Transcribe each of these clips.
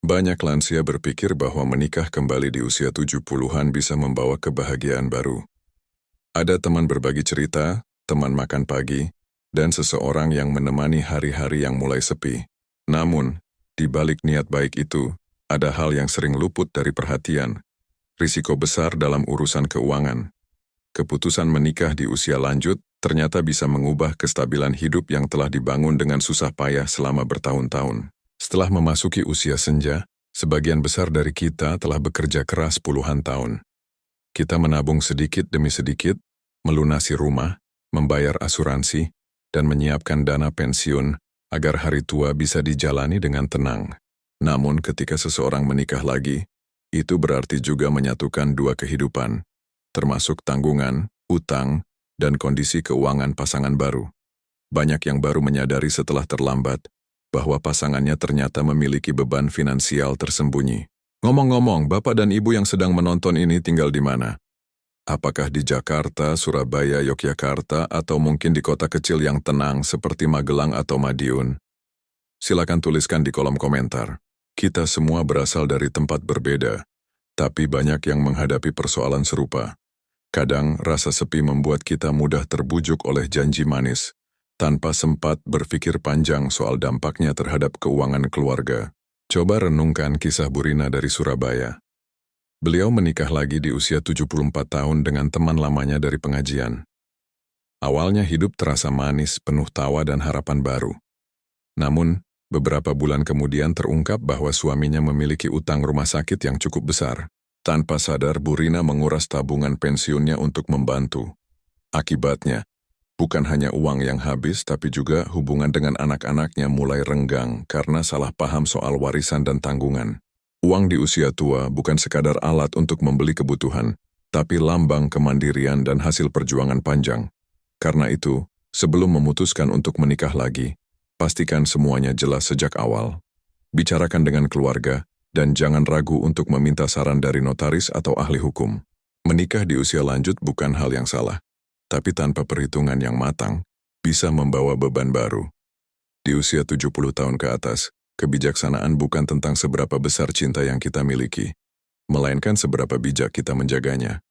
Banyak lansia berpikir bahwa menikah kembali di usia 70-an bisa membawa kebahagiaan baru. Ada teman berbagi cerita, teman makan pagi, dan seseorang yang menemani hari-hari yang mulai sepi. Namun, di balik niat baik itu, ada hal yang sering luput dari perhatian. Risiko besar dalam urusan keuangan. Keputusan menikah di usia lanjut ternyata bisa mengubah kestabilan hidup yang telah dibangun dengan susah payah selama bertahun-tahun. Setelah memasuki usia senja, sebagian besar dari kita telah bekerja keras puluhan tahun. Kita menabung sedikit demi sedikit, melunasi rumah, membayar asuransi, dan menyiapkan dana pensiun agar hari tua bisa dijalani dengan tenang. Namun ketika seseorang menikah lagi, itu berarti juga menyatukan dua kehidupan, termasuk tanggungan, utang, dan kondisi keuangan pasangan baru. Banyak yang baru menyadari setelah terlambat bahwa pasangannya ternyata memiliki beban finansial tersembunyi. Ngomong-ngomong, Bapak dan Ibu yang sedang menonton ini tinggal di mana? Apakah di Jakarta, Surabaya, Yogyakarta, atau mungkin di kota kecil yang tenang seperti Magelang atau Madiun? Silakan tuliskan di kolom komentar. Kita semua berasal dari tempat berbeda, tapi banyak yang menghadapi persoalan serupa. Kadang rasa sepi membuat kita mudah terbujuk oleh janji manis, tanpa sempat berpikir panjang soal dampaknya terhadap keuangan keluarga. Coba renungkan kisah Bu Rina dari Surabaya. Beliau menikah lagi di usia 74 tahun dengan teman lamanya dari pengajian. Awalnya hidup terasa manis, penuh tawa dan harapan baru. Namun, beberapa bulan kemudian terungkap bahwa suaminya memiliki utang rumah sakit yang cukup besar. Tanpa sadar, Bu Rina menguras tabungan pensiunnya untuk membantu. Akibatnya, bukan hanya uang yang habis, tapi juga hubungan dengan anak-anaknya mulai renggang karena salah paham soal warisan dan tanggungan. Uang di usia tua bukan sekadar alat untuk membeli kebutuhan, tapi lambang kemandirian dan hasil perjuangan panjang. Karena itu, sebelum memutuskan untuk menikah lagi, pastikan semuanya jelas sejak awal. Bicarakan dengan keluarga, dan jangan ragu untuk meminta saran dari notaris atau ahli hukum. Menikah di usia lanjut bukan hal yang salah, tapi tanpa perhitungan yang matang, bisa membawa beban baru. Di usia 70 tahun ke atas, kebijaksanaan bukan tentang seberapa besar cinta yang kita miliki, melainkan seberapa bijak kita menjaganya.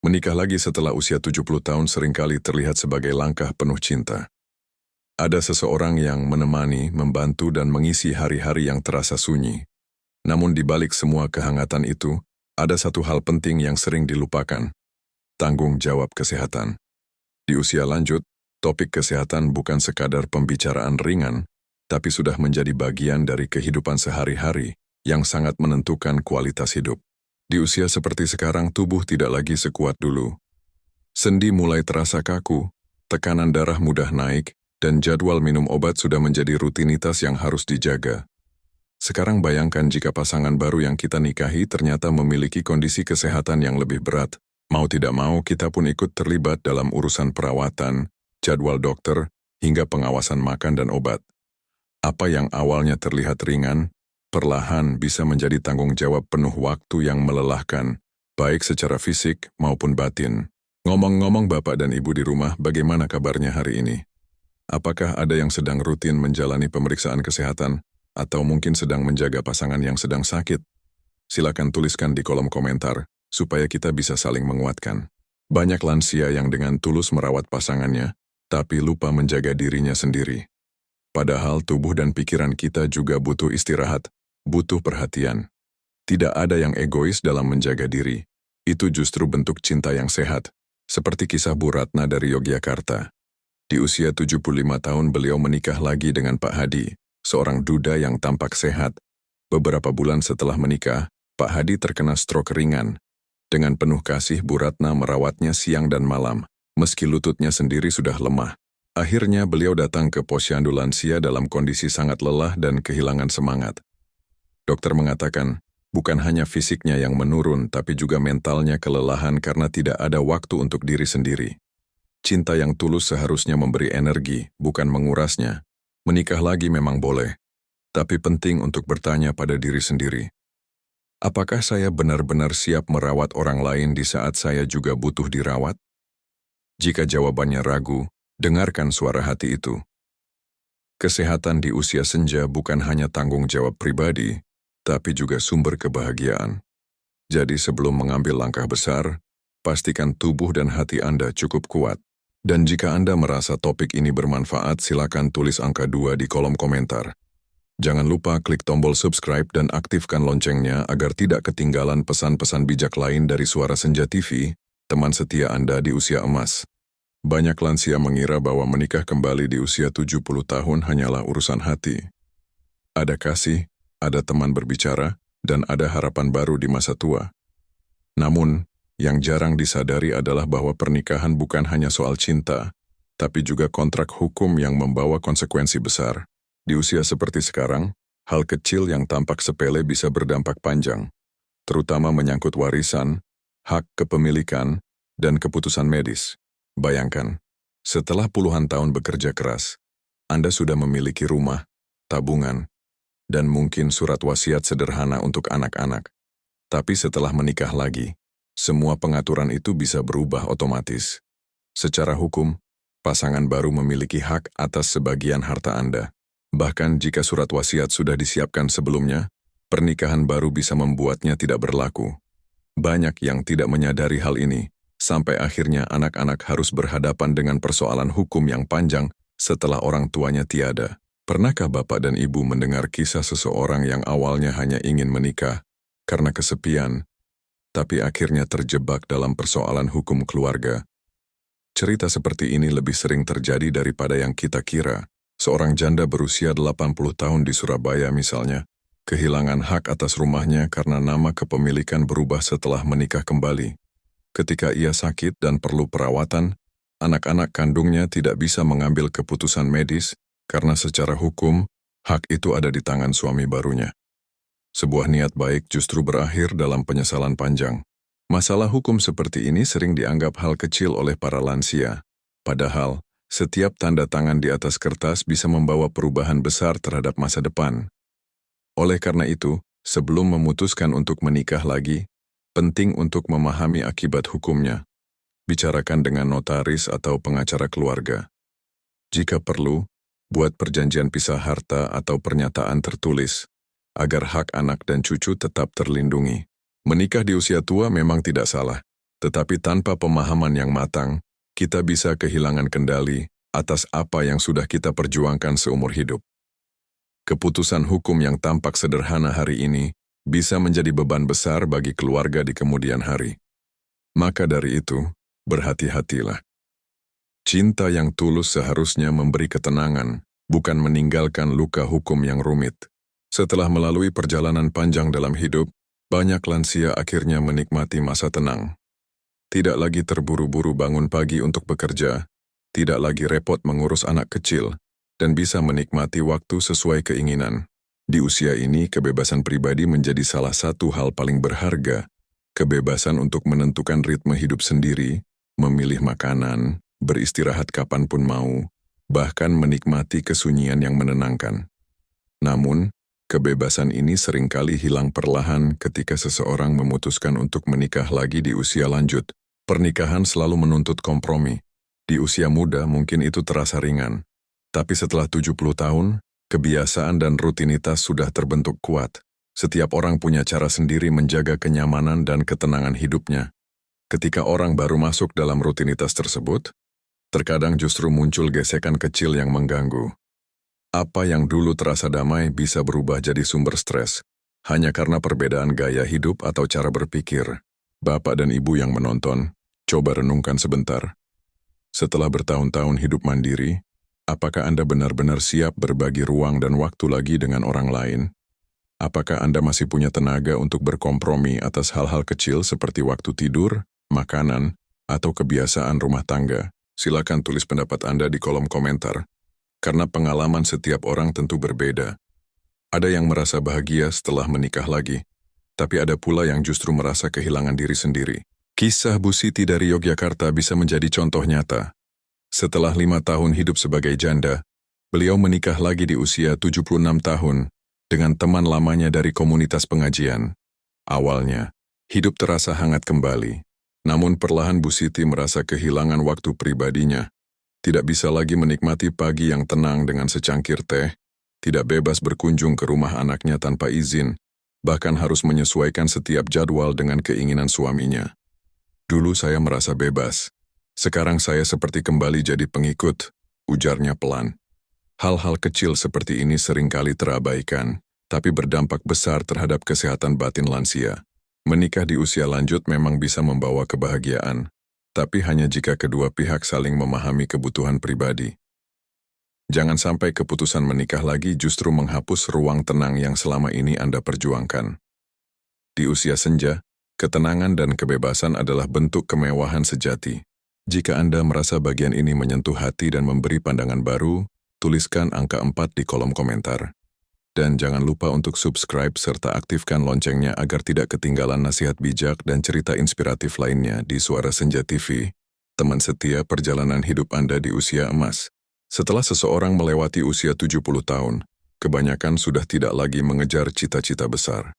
Menikah lagi setelah usia 70 tahun seringkali terlihat sebagai langkah penuh cinta. Ada seseorang yang menemani, membantu, dan mengisi hari-hari yang terasa sunyi. Namun di balik semua kehangatan itu, ada satu hal penting yang sering dilupakan. Tanggung jawab kesehatan. Di usia lanjut, topik kesehatan bukan sekadar pembicaraan ringan, tapi sudah menjadi bagian dari kehidupan sehari-hari yang sangat menentukan kualitas hidup. Di usia seperti sekarang, tubuh tidak lagi sekuat dulu. Sendi mulai terasa kaku, tekanan darah mudah naik, dan jadwal minum obat sudah menjadi rutinitas yang harus dijaga. Sekarang bayangkan jika pasangan baru yang kita nikahi ternyata memiliki kondisi kesehatan yang lebih berat. Mau tidak mau, kita pun ikut terlibat dalam urusan perawatan, jadwal dokter, hingga pengawasan makan dan obat. Apa yang awalnya terlihat ringan, perlahan bisa menjadi tanggung jawab penuh waktu yang melelahkan, baik secara fisik maupun batin. Ngomong-ngomong Bapak dan Ibu di rumah, bagaimana kabarnya hari ini? Apakah ada yang sedang rutin menjalani pemeriksaan kesehatan? Atau mungkin sedang menjaga pasangan yang sedang sakit? Silakan tuliskan di kolom komentar, supaya kita bisa saling menguatkan. Banyak lansia yang dengan tulus merawat pasangannya, tapi lupa menjaga dirinya sendiri. Padahal tubuh dan pikiran kita juga butuh istirahat, butuh perhatian. Tidak ada yang egois dalam menjaga diri. Itu justru bentuk cinta yang sehat, seperti kisah Bu Ratna dari Yogyakarta. Di usia 75 tahun beliau menikah lagi dengan Pak Hadi, seorang duda yang tampak sehat. Beberapa bulan setelah menikah, Pak Hadi terkena stroke ringan. Dengan penuh kasih, Bu Ratna merawatnya siang dan malam, meski lututnya sendiri sudah lemah. Akhirnya beliau datang ke posyandu lansia dalam kondisi sangat lelah dan kehilangan semangat. Dokter mengatakan, bukan hanya fisiknya yang menurun, tapi juga mentalnya kelelahan karena tidak ada waktu untuk diri sendiri. Cinta yang tulus seharusnya memberi energi, bukan mengurasnya. Menikah lagi memang boleh, tapi penting untuk bertanya pada diri sendiri. Apakah saya benar-benar siap merawat orang lain di saat saya juga butuh dirawat? Jika jawabannya ragu, dengarkan suara hati itu. Kesehatan di usia senja bukan hanya tanggung jawab pribadi, tapi juga sumber kebahagiaan. Jadi sebelum mengambil langkah besar, pastikan tubuh dan hati Anda cukup kuat. Dan jika Anda merasa topik ini bermanfaat, silakan tulis angka 2 di kolom komentar. Jangan lupa klik tombol subscribe dan aktifkan loncengnya agar tidak ketinggalan pesan-pesan bijak lain dari Suara Senja TV, teman setia Anda di usia emas. Banyak lansia mengira bahwa menikah kembali di usia 70 tahun hanyalah urusan hati. Ada kasih, ada teman berbicara, dan ada harapan baru di masa tua. Namun, yang jarang disadari adalah bahwa pernikahan bukan hanya soal cinta, tapi juga kontrak hukum yang membawa konsekuensi besar. Di usia seperti sekarang, hal kecil yang tampak sepele bisa berdampak panjang, terutama menyangkut warisan, hak kepemilikan, dan keputusan medis. Bayangkan, setelah puluhan tahun bekerja keras, Anda sudah memiliki rumah, tabungan, dan mungkin surat wasiat sederhana untuk anak-anak. Tapi setelah menikah lagi, semua pengaturan itu bisa berubah otomatis. Secara hukum, pasangan baru memiliki hak atas sebagian harta Anda. Bahkan jika surat wasiat sudah disiapkan sebelumnya, pernikahan baru bisa membuatnya tidak berlaku. Banyak yang tidak menyadari hal ini, sampai akhirnya anak-anak harus berhadapan dengan persoalan hukum yang panjang setelah orang tuanya tiada. Pernahkah Bapak dan Ibu mendengar kisah seseorang yang awalnya hanya ingin menikah karena kesepian, tapi akhirnya terjebak dalam persoalan hukum keluarga? Cerita seperti ini lebih sering terjadi daripada yang kita kira. Seorang janda berusia 80 tahun di Surabaya misalnya, kehilangan hak atas rumahnya karena nama kepemilikan berubah setelah menikah kembali. Ketika ia sakit dan perlu perawatan, anak-anak kandungnya tidak bisa mengambil keputusan medis, karena secara hukum, hak itu ada di tangan suami barunya. Sebuah niat baik justru berakhir dalam penyesalan panjang. Masalah hukum seperti ini sering dianggap hal kecil oleh para lansia. Padahal, setiap tanda tangan di atas kertas bisa membawa perubahan besar terhadap masa depan. Oleh karena itu, sebelum memutuskan untuk menikah lagi, penting untuk memahami akibat hukumnya. Bicarakan dengan notaris atau pengacara keluarga. Jika perlu, buat perjanjian pisah harta atau pernyataan tertulis, agar hak anak dan cucu tetap terlindungi. Menikah di usia tua memang tidak salah, tetapi tanpa pemahaman yang matang, kita bisa kehilangan kendali atas apa yang sudah kita perjuangkan seumur hidup. Keputusan hukum yang tampak sederhana hari ini bisa menjadi beban besar bagi keluarga di kemudian hari. Maka dari itu, berhati-hatilah. Cinta yang tulus seharusnya memberi ketenangan, bukan meninggalkan luka hukum yang rumit. Setelah melalui perjalanan panjang dalam hidup, banyak lansia akhirnya menikmati masa tenang. Tidak lagi terburu-buru bangun pagi untuk bekerja, tidak lagi repot mengurus anak kecil, dan bisa menikmati waktu sesuai keinginan. Di usia ini, kebebasan pribadi menjadi salah satu hal paling berharga. Kebebasan untuk menentukan ritme hidup sendiri, memilih makanan, beristirahat kapanpun mau, bahkan menikmati kesunyian yang menenangkan. Namun, kebebasan ini seringkali hilang perlahan ketika seseorang memutuskan untuk menikah lagi di usia lanjut. Pernikahan selalu menuntut kompromi. Di usia muda mungkin itu terasa ringan, tapi setelah 70 tahun, kebiasaan dan rutinitas sudah terbentuk kuat. Setiap orang punya cara sendiri menjaga kenyamanan dan ketenangan hidupnya. Ketika orang baru masuk dalam rutinitas tersebut, terkadang justru muncul gesekan kecil yang mengganggu. Apa yang dulu terasa damai bisa berubah jadi sumber stres, hanya karena perbedaan gaya hidup atau cara berpikir. Bapak dan Ibu yang menonton, coba renungkan sebentar. Setelah bertahun-tahun hidup mandiri, apakah Anda benar-benar siap berbagi ruang dan waktu lagi dengan orang lain? Apakah Anda masih punya tenaga untuk berkompromi atas hal-hal kecil seperti waktu tidur, makanan, atau kebiasaan rumah tangga? Silakan tulis pendapat Anda di kolom komentar, karena pengalaman setiap orang tentu berbeda. Ada yang merasa bahagia setelah menikah lagi, tapi ada pula yang justru merasa kehilangan diri sendiri. Kisah Bu Siti dari Yogyakarta bisa menjadi contoh nyata. Setelah 5 tahun hidup sebagai janda, beliau menikah lagi di usia 76 tahun dengan teman lamanya dari komunitas pengajian. Awalnya, hidup terasa hangat kembali. Namun perlahan Bu Siti merasa kehilangan waktu pribadinya. Tidak bisa lagi menikmati pagi yang tenang dengan secangkir teh, tidak bebas berkunjung ke rumah anaknya tanpa izin, bahkan harus menyesuaikan setiap jadwal dengan keinginan suaminya. Dulu saya merasa bebas. Sekarang saya seperti kembali jadi pengikut, ujarnya pelan. Hal-hal kecil seperti ini seringkali terabaikan, tapi berdampak besar terhadap kesehatan batin lansia. Menikah di usia lanjut memang bisa membawa kebahagiaan, tapi hanya jika kedua pihak saling memahami kebutuhan pribadi. Jangan sampai keputusan menikah lagi justru menghapus ruang tenang yang selama ini Anda perjuangkan. Di usia senja, ketenangan dan kebebasan adalah bentuk kemewahan sejati. Jika Anda merasa bagian ini menyentuh hati dan memberi pandangan baru, tuliskan angka 4 di kolom komentar. Dan jangan lupa untuk subscribe serta aktifkan loncengnya agar tidak ketinggalan nasihat bijak dan cerita inspiratif lainnya di Suara Senja TV, teman setia perjalanan hidup Anda di usia emas. Setelah seseorang melewati usia 70 tahun, kebanyakan sudah tidak lagi mengejar cita-cita besar.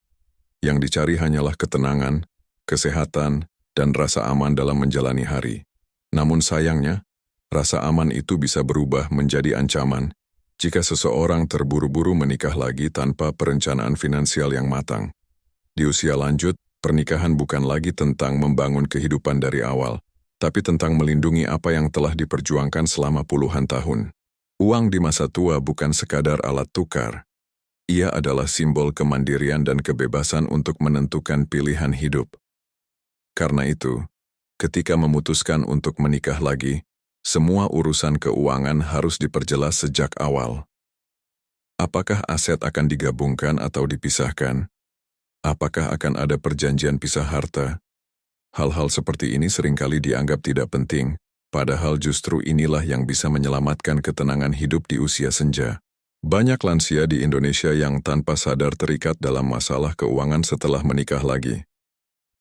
Yang dicari hanyalah ketenangan, kesehatan, dan rasa aman dalam menjalani hari. Namun sayangnya, rasa aman itu bisa berubah menjadi ancaman jika seseorang terburu-buru menikah lagi tanpa perencanaan finansial yang matang. Di usia lanjut, pernikahan bukan lagi tentang membangun kehidupan dari awal, tapi tentang melindungi apa yang telah diperjuangkan selama puluhan tahun. Uang di masa tua bukan sekadar alat tukar. Ia adalah simbol kemandirian dan kebebasan untuk menentukan pilihan hidup. Karena itu, ketika memutuskan untuk menikah lagi, semua urusan keuangan harus diperjelas sejak awal. Apakah aset akan digabungkan atau dipisahkan? Apakah akan ada perjanjian pisah harta? Hal-hal seperti ini seringkali dianggap tidak penting, padahal justru inilah yang bisa menyelamatkan ketenangan hidup di usia senja. Banyak lansia di Indonesia yang tanpa sadar terikat dalam masalah keuangan setelah menikah lagi.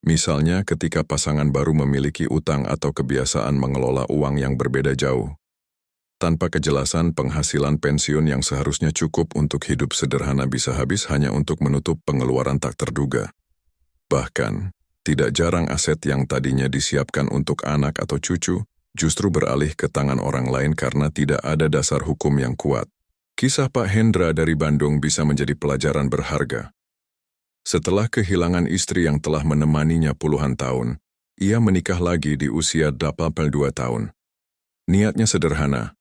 Misalnya ketika pasangan baru memiliki utang atau kebiasaan mengelola uang yang berbeda jauh. Tanpa kejelasan, penghasilan pensiun yang seharusnya cukup untuk hidup sederhana bisa habis hanya untuk menutup pengeluaran tak terduga. Bahkan, tidak jarang aset yang tadinya disiapkan untuk anak atau cucu justru beralih ke tangan orang lain karena tidak ada dasar hukum yang kuat. Kisah Pak Hendra dari Bandung bisa menjadi pelajaran berharga. Setelah kehilangan istri yang telah menemaninya puluhan tahun, ia menikah lagi di usia 82 tahun. Niatnya sederhana,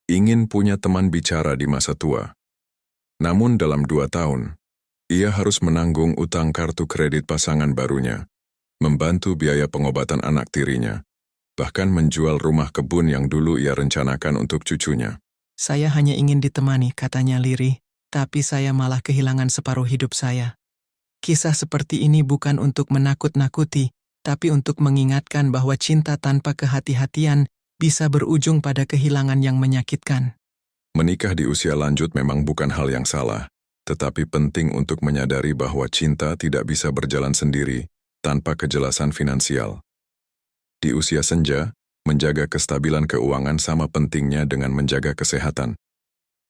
ingin punya teman bicara di masa tua. Namun dalam 2 tahun, ia harus menanggung utang kartu kredit pasangan barunya, membantu biaya pengobatan anak tirinya, bahkan menjual rumah kebun yang dulu ia rencanakan untuk cucunya. Saya hanya ingin ditemani, katanya lirih, tapi saya malah kehilangan separuh hidup saya. Kisah seperti ini bukan untuk menakut-nakuti, tapi untuk mengingatkan bahwa cinta tanpa kehati-hatian bisa berujung pada kehilangan yang menyakitkan. Menikah di usia lanjut memang bukan hal yang salah, tetapi penting untuk menyadari bahwa cinta tidak bisa berjalan sendiri tanpa kejelasan finansial. Di usia senja, menjaga kestabilan keuangan sama pentingnya dengan menjaga kesehatan.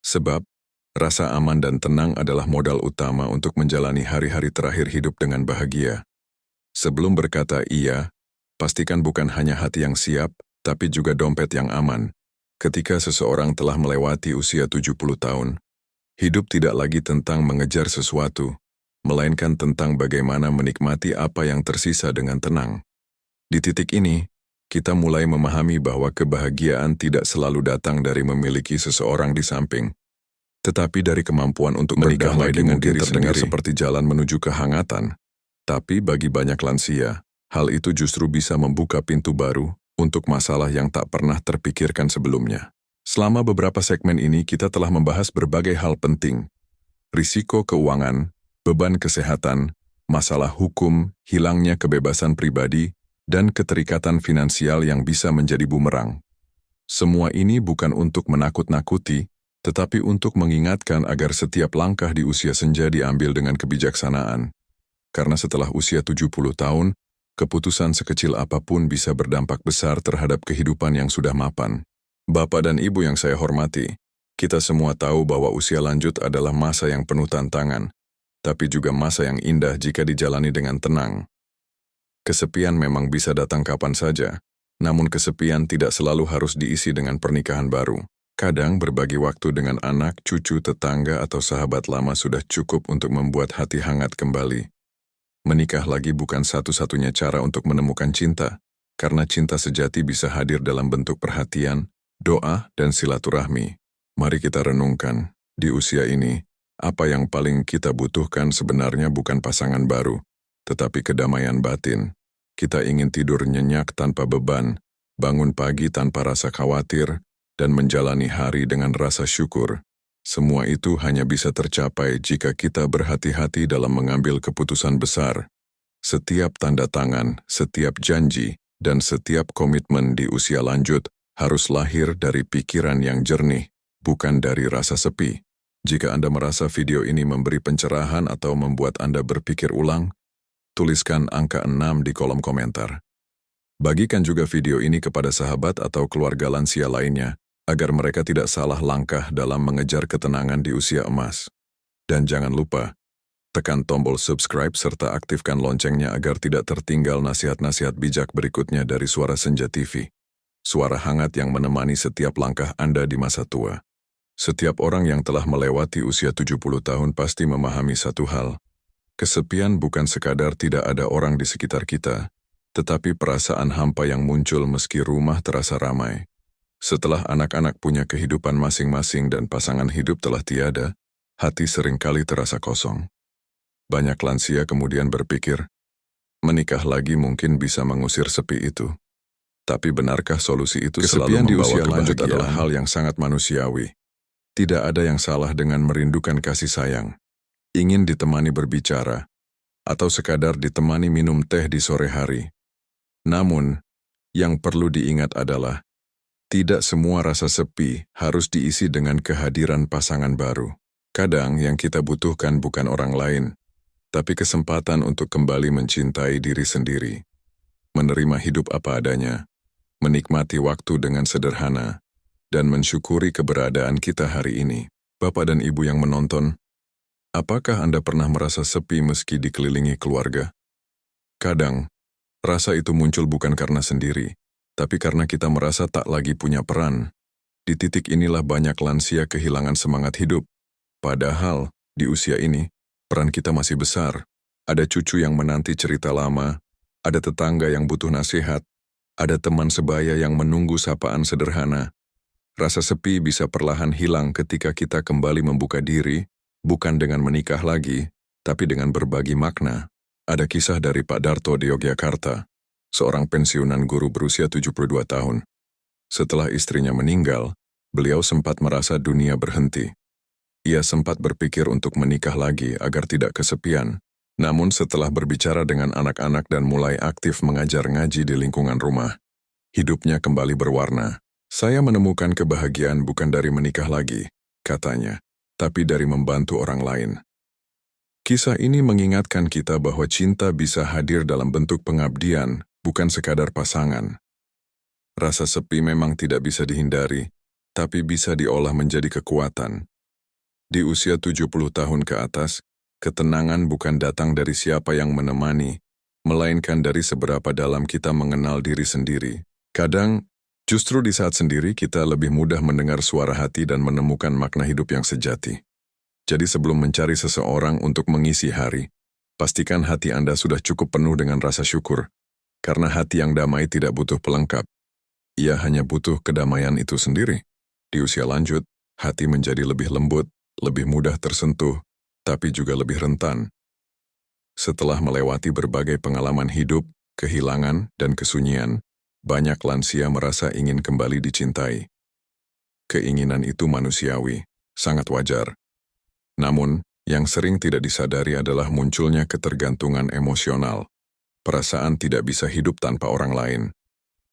Sebab, rasa aman dan tenang adalah modal utama untuk menjalani hari-hari terakhir hidup dengan bahagia. Sebelum berkata iya, pastikan bukan hanya hati yang siap, tapi juga dompet yang aman. Ketika seseorang telah melewati usia 70 tahun, hidup tidak lagi tentang mengejar sesuatu, melainkan tentang bagaimana menikmati apa yang tersisa dengan tenang. Di titik ini, kita mulai memahami bahwa kebahagiaan tidak selalu datang dari memiliki seseorang di samping, tetapi dari kemampuan untuk berdamai dengan diri sendiri seperti jalan menuju kehangatan. Tapi bagi banyak lansia, hal itu justru bisa membuka pintu baru untuk masalah yang tak pernah terpikirkan sebelumnya. Selama beberapa segmen ini kita telah membahas berbagai hal penting. Risiko keuangan, beban kesehatan, masalah hukum, hilangnya kebebasan pribadi, dan keterikatan finansial yang bisa menjadi bumerang. Semua ini bukan untuk menakut-nakuti, tetapi untuk mengingatkan agar setiap langkah di usia senja diambil dengan kebijaksanaan. Karena setelah usia 70 tahun, keputusan sekecil apapun bisa berdampak besar terhadap kehidupan yang sudah mapan. Bapak dan Ibu yang saya hormati, kita semua tahu bahwa usia lanjut adalah masa yang penuh tantangan, tapi juga masa yang indah jika dijalani dengan tenang. Kesepian memang bisa datang kapan saja, namun kesepian tidak selalu harus diisi dengan pernikahan baru. Kadang berbagi waktu dengan anak, cucu, tetangga, atau sahabat lama sudah cukup untuk membuat hati hangat kembali. Menikah lagi bukan satu-satunya cara untuk menemukan cinta, karena cinta sejati bisa hadir dalam bentuk perhatian, doa, dan silaturahmi. Mari kita renungkan, di usia ini, apa yang paling kita butuhkan sebenarnya bukan pasangan baru, tetapi kedamaian batin. Kita ingin tidur nyenyak tanpa beban, bangun pagi tanpa rasa khawatir, dan menjalani hari dengan rasa syukur. Semua itu hanya bisa tercapai jika kita berhati-hati dalam mengambil keputusan besar. Setiap tanda tangan, setiap janji, dan setiap komitmen di usia lanjut harus lahir dari pikiran yang jernih, bukan dari rasa sepi. Jika Anda merasa video ini memberi pencerahan atau membuat Anda berpikir ulang, tuliskan angka 6 di kolom komentar. Bagikan juga video ini kepada sahabat atau keluarga lansia lainnya, agar mereka tidak salah langkah dalam mengejar ketenangan di usia emas. Dan jangan lupa, tekan tombol subscribe serta aktifkan loncengnya agar tidak tertinggal nasihat-nasihat bijak berikutnya dari Suara Senja TV. Suara hangat yang menemani setiap langkah Anda di masa tua. Setiap orang yang telah melewati usia 70 tahun pasti memahami satu hal. Kesepian bukan sekadar tidak ada orang di sekitar kita, tetapi perasaan hampa yang muncul meski rumah terasa ramai. Setelah anak-anak punya kehidupan masing-masing dan pasangan hidup telah tiada, hati seringkali terasa kosong. Banyak lansia kemudian berpikir, menikah lagi mungkin bisa mengusir sepi itu. Tapi benarkah solusi itu Kesepian selalu di membawa usia lanjut kebahagiaan? adalah Hal yang sangat manusiawi. Tidak ada yang salah dengan merindukan kasih sayang, ingin ditemani berbicara, atau sekadar ditemani minum teh di sore hari. Namun, yang perlu diingat adalah, tidak semua rasa sepi harus diisi dengan kehadiran pasangan baru. Kadang yang kita butuhkan bukan orang lain, tapi kesempatan untuk kembali mencintai diri sendiri. Menerima hidup apa adanya, menikmati waktu dengan sederhana, dan mensyukuri keberadaan kita hari ini. Bapak dan Ibu yang menonton, apakah Anda pernah merasa sepi meski dikelilingi keluarga? Kadang, rasa itu muncul bukan karena sendiri, tapi karena kita merasa tak lagi punya peran. Di titik inilah banyak lansia kehilangan semangat hidup. Padahal, di usia ini, peran kita masih besar. Ada cucu yang menanti cerita lama, ada tetangga yang butuh nasihat, ada teman sebaya yang menunggu sapaan sederhana. Rasa sepi bisa perlahan hilang ketika kita kembali membuka diri, bukan dengan menikah lagi, tapi dengan berbagi makna. Ada kisah dari Pak Darto di Yogyakarta, seorang pensiunan guru berusia 72 tahun. Setelah istrinya meninggal, beliau sempat merasa dunia berhenti. Ia sempat berpikir untuk menikah lagi agar tidak kesepian. Namun setelah berbicara dengan anak-anak dan mulai aktif mengajar ngaji di lingkungan rumah, hidupnya kembali berwarna. Saya menemukan kebahagiaan bukan dari menikah lagi, katanya, tapi dari membantu orang lain. Kisah ini mengingatkan kita bahwa cinta bisa hadir dalam bentuk pengabdian, bukan sekadar pasangan. Rasa sepi memang tidak bisa dihindari, tapi bisa diolah menjadi kekuatan. Di usia 70 tahun ke atas, ketenangan bukan datang dari siapa yang menemani, melainkan dari seberapa dalam kita mengenal diri sendiri. Kadang, justru di saat sendiri kita lebih mudah mendengar suara hati dan menemukan makna hidup yang sejati. Jadi sebelum mencari seseorang untuk mengisi hari, pastikan hati Anda sudah cukup penuh dengan rasa syukur. Karena hati yang damai tidak butuh pelengkap. Ia hanya butuh kedamaian itu sendiri. Di usia lanjut, hati menjadi lebih lembut, lebih mudah tersentuh, tapi juga lebih rentan. Setelah melewati berbagai pengalaman hidup, kehilangan, dan kesunyian, banyak lansia merasa ingin kembali dicintai. Keinginan itu manusiawi, sangat wajar. Namun, yang sering tidak disadari adalah munculnya ketergantungan emosional. Perasaan tidak bisa hidup tanpa orang lain.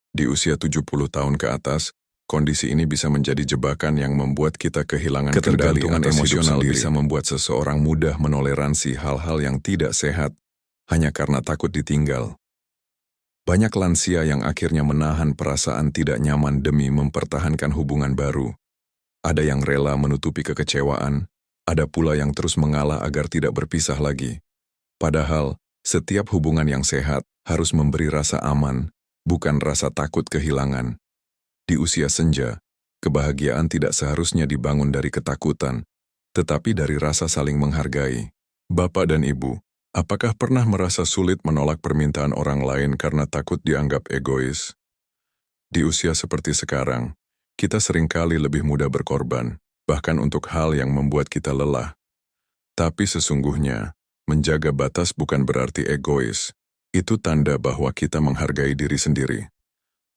Di usia 70 tahun ke atas, kondisi ini bisa menjadi jebakan yang membuat kita kehilangan kendali atas emosional hidup sendiri. Bisa membuat seseorang mudah menoleransi hal-hal yang tidak sehat hanya karena takut ditinggal. Banyak lansia yang akhirnya menahan perasaan tidak nyaman demi mempertahankan hubungan baru. Ada yang rela menutupi kekecewaan, ada pula yang terus mengalah agar tidak berpisah lagi. Padahal, setiap hubungan yang sehat harus memberi rasa aman, bukan rasa takut kehilangan. Di usia senja, Kebahagiaan tidak seharusnya dibangun dari ketakutan, tetapi dari rasa saling menghargai. Bapak dan Ibu, apakah pernah merasa sulit menolak permintaan orang lain karena takut dianggap egois? Di usia seperti sekarang, kita seringkali lebih mudah berkorban, bahkan untuk hal yang membuat kita lelah. Tapi sesungguhnya, menjaga batas bukan berarti egois. Itu tanda bahwa kita menghargai diri sendiri.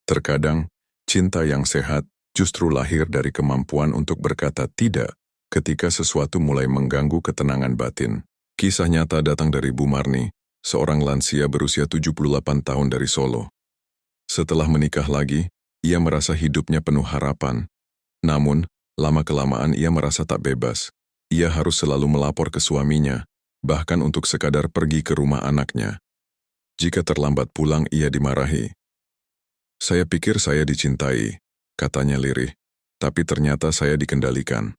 Terkadang, cinta yang sehat justru lahir dari kemampuan untuk berkata tidak ketika sesuatu mulai mengganggu ketenangan batin. Kisah nyata datang dari Bu Marni, seorang lansia berusia 78 tahun dari Solo. Setelah menikah lagi, ia merasa hidupnya penuh harapan. Namun, lama-kelamaan ia merasa tak bebas. Ia harus selalu melapor ke suaminya, bahkan untuk sekadar pergi ke rumah anaknya. Jika terlambat pulang, ia dimarahi. "Saya pikir saya dicintai," katanya lirih, "tapi ternyata saya dikendalikan."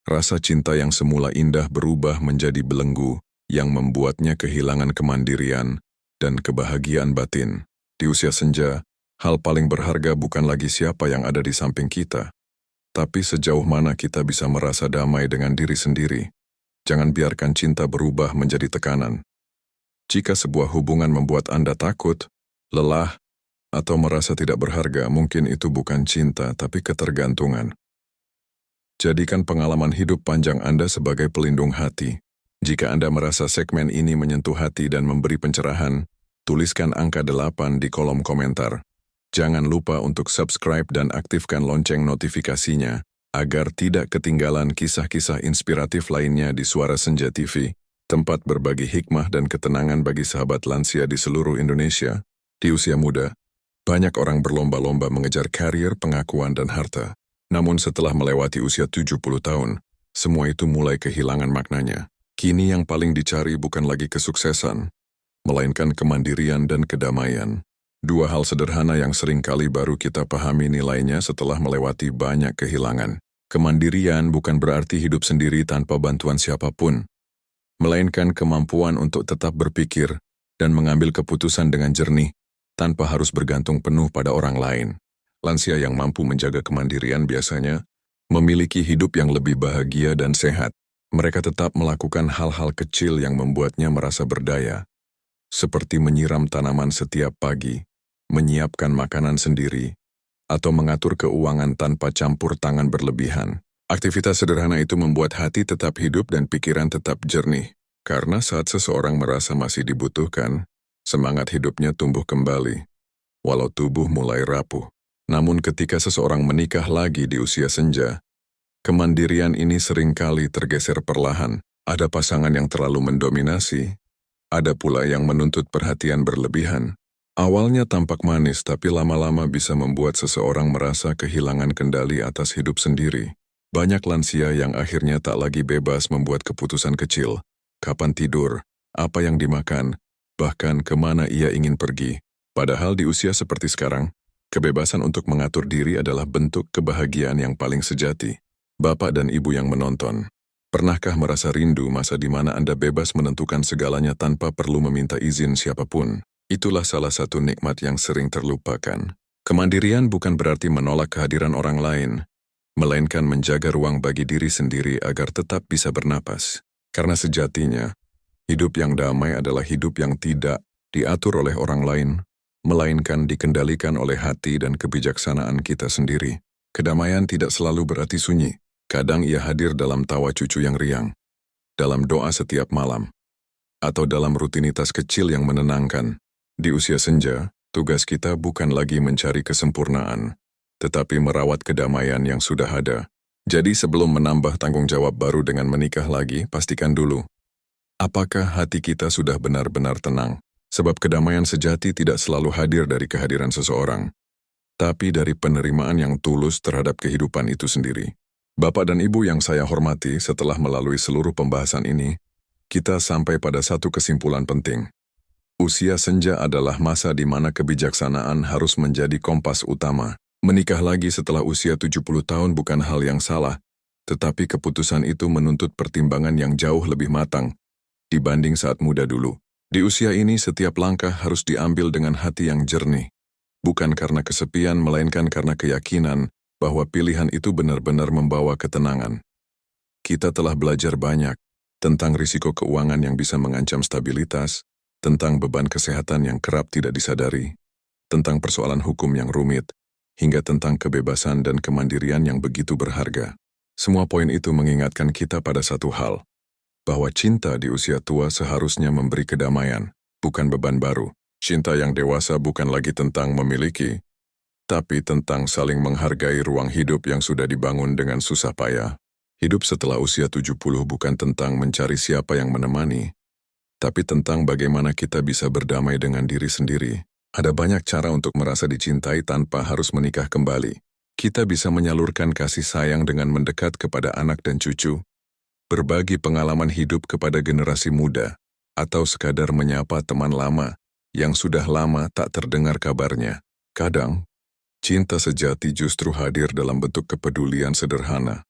Rasa cinta yang semula indah berubah menjadi belenggu yang membuatnya kehilangan kemandirian dan kebahagiaan batin. Di usia senja, hal paling berharga bukan lagi siapa yang ada di samping kita, tapi sejauh mana kita bisa merasa damai dengan diri sendiri. Jangan biarkan cinta berubah menjadi tekanan. Jika sebuah hubungan membuat Anda takut, lelah, atau merasa tidak berharga, mungkin itu bukan cinta, tapi ketergantungan. Jadikan pengalaman hidup panjang Anda sebagai pelindung hati. Jika Anda merasa segmen ini menyentuh hati dan memberi pencerahan, tuliskan angka 8 di kolom komentar. Jangan lupa untuk subscribe dan aktifkan lonceng notifikasinya, agar tidak ketinggalan kisah-kisah inspiratif lainnya di Suara Senja TV, tempat berbagi hikmah dan ketenangan bagi sahabat lansia di seluruh Indonesia. Di usia muda, banyak orang berlomba-lomba mengejar karir, pengakuan, dan harta. Namun setelah melewati usia 70 tahun, semua itu mulai kehilangan maknanya. Kini yang paling dicari bukan lagi kesuksesan, melainkan kemandirian dan kedamaian. Dua hal sederhana yang seringkali baru kita pahami nilainya setelah melewati banyak kehilangan. Kemandirian bukan berarti hidup sendiri tanpa bantuan siapapun, melainkan kemampuan untuk tetap berpikir dan mengambil keputusan dengan jernih, tanpa harus bergantung penuh pada orang lain. Lansia yang mampu menjaga kemandirian biasanya memiliki hidup yang lebih bahagia dan sehat. Mereka tetap melakukan hal-hal kecil yang membuatnya merasa berdaya, seperti menyiram tanaman setiap pagi, menyiapkan makanan sendiri, atau mengatur keuangan tanpa campur tangan berlebihan. Aktivitas sederhana itu membuat hati tetap hidup dan pikiran tetap jernih, karena saat seseorang merasa masih dibutuhkan, semangat hidupnya tumbuh kembali, walau tubuh mulai rapuh. Namun ketika seseorang menikah lagi di usia senja, kemandirian ini seringkali tergeser perlahan. Ada pasangan yang terlalu mendominasi, ada pula yang menuntut perhatian berlebihan. Awalnya tampak manis, tapi lama-lama bisa membuat seseorang merasa kehilangan kendali atas hidup sendiri. Banyak lansia yang akhirnya tak lagi bebas membuat keputusan kecil, kapan tidur, apa yang dimakan, bahkan kemana ia ingin pergi. Padahal di usia seperti sekarang, kebebasan untuk mengatur diri adalah bentuk kebahagiaan yang paling sejati. Bapak dan Ibu yang menonton, pernahkah merasa rindu masa di mana Anda bebas menentukan segalanya tanpa perlu meminta izin siapapun? Itulah salah satu nikmat yang sering terlupakan. Kemandirian bukan berarti menolak kehadiran orang lain, melainkan menjaga ruang bagi diri sendiri agar tetap bisa bernapas. Karena sejatinya, hidup yang damai adalah hidup yang tidak diatur oleh orang lain, melainkan dikendalikan oleh hati dan kebijaksanaan kita sendiri. Kedamaian tidak selalu berarti sunyi. Kadang ia hadir dalam tawa cucu yang riang, dalam doa setiap malam, atau dalam rutinitas kecil yang menenangkan. Di usia senja, tugas kita bukan lagi mencari kesempurnaan, tetapi merawat kedamaian yang sudah ada. Jadi sebelum menambah tanggung jawab baru dengan menikah lagi, pastikan dulu, apakah hati kita sudah benar-benar tenang? Sebab kedamaian sejati tidak selalu hadir dari kehadiran seseorang, tapi dari penerimaan yang tulus terhadap kehidupan itu sendiri. Bapak dan Ibu yang saya hormati, setelah melalui seluruh pembahasan ini, kita sampai pada satu kesimpulan penting. Usia senja adalah masa di mana kebijaksanaan harus menjadi kompas utama. Menikah lagi setelah usia 70 tahun bukan hal yang salah, tetapi keputusan itu menuntut pertimbangan yang jauh lebih matang dibanding saat muda dulu. Di usia ini setiap langkah harus diambil dengan hati yang jernih, bukan karena kesepian melainkan karena keyakinan bahwa pilihan itu benar-benar membawa ketenangan. Kita telah belajar banyak tentang risiko keuangan yang bisa mengancam stabilitas, tentang beban kesehatan yang kerap tidak disadari, tentang persoalan hukum yang rumit, hingga tentang kebebasan dan kemandirian yang begitu berharga. Semua poin itu mengingatkan kita pada satu hal, bahwa cinta di usia tua seharusnya memberi kedamaian, bukan beban baru. Cinta yang dewasa bukan lagi tentang memiliki, tapi tentang saling menghargai ruang hidup yang sudah dibangun dengan susah payah. Hidup setelah usia 70 bukan tentang mencari siapa yang menemani, tapi tentang bagaimana kita bisa berdamai dengan diri sendiri. Ada banyak cara untuk merasa dicintai tanpa harus menikah kembali. Kita bisa menyalurkan kasih sayang dengan mendekat kepada anak dan cucu, berbagi pengalaman hidup kepada generasi muda, atau sekadar menyapa teman lama yang sudah lama tak terdengar kabarnya. Kadang, cinta sejati justru hadir dalam bentuk kepedulian sederhana,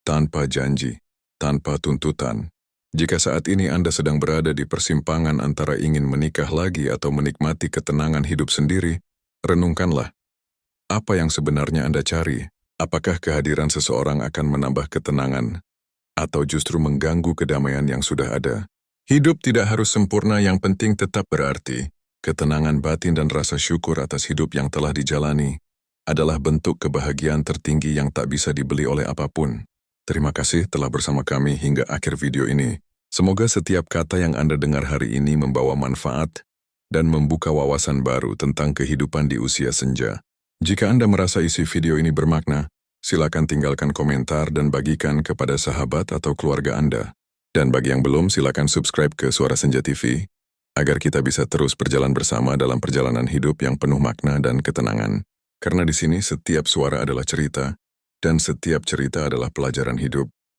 tanpa janji, tanpa tuntutan. Jika saat ini Anda sedang berada di persimpangan antara ingin menikah lagi atau menikmati ketenangan hidup sendiri, renungkanlah. Apa yang sebenarnya Anda cari? Apakah kehadiran seseorang akan menambah ketenangan, atau justru mengganggu kedamaian yang sudah ada? Hidup tidak harus sempurna, yang penting tetap berarti. Ketenangan batin dan rasa syukur atas hidup yang telah dijalani adalah bentuk kebahagiaan tertinggi yang tak bisa dibeli oleh apapun. Terima kasih telah bersama kami hingga akhir video ini. Semoga setiap kata yang Anda dengar hari ini membawa manfaat dan membuka wawasan baru tentang kehidupan di usia senja. Jika Anda merasa isi video ini bermakna, silakan tinggalkan komentar dan bagikan kepada sahabat atau keluarga Anda. Dan bagi yang belum, silakan subscribe ke Suara Senja TV, agar kita bisa terus berjalan bersama dalam perjalanan hidup yang penuh makna dan ketenangan. Karena di sini setiap suara adalah cerita, dan setiap cerita adalah pelajaran hidup.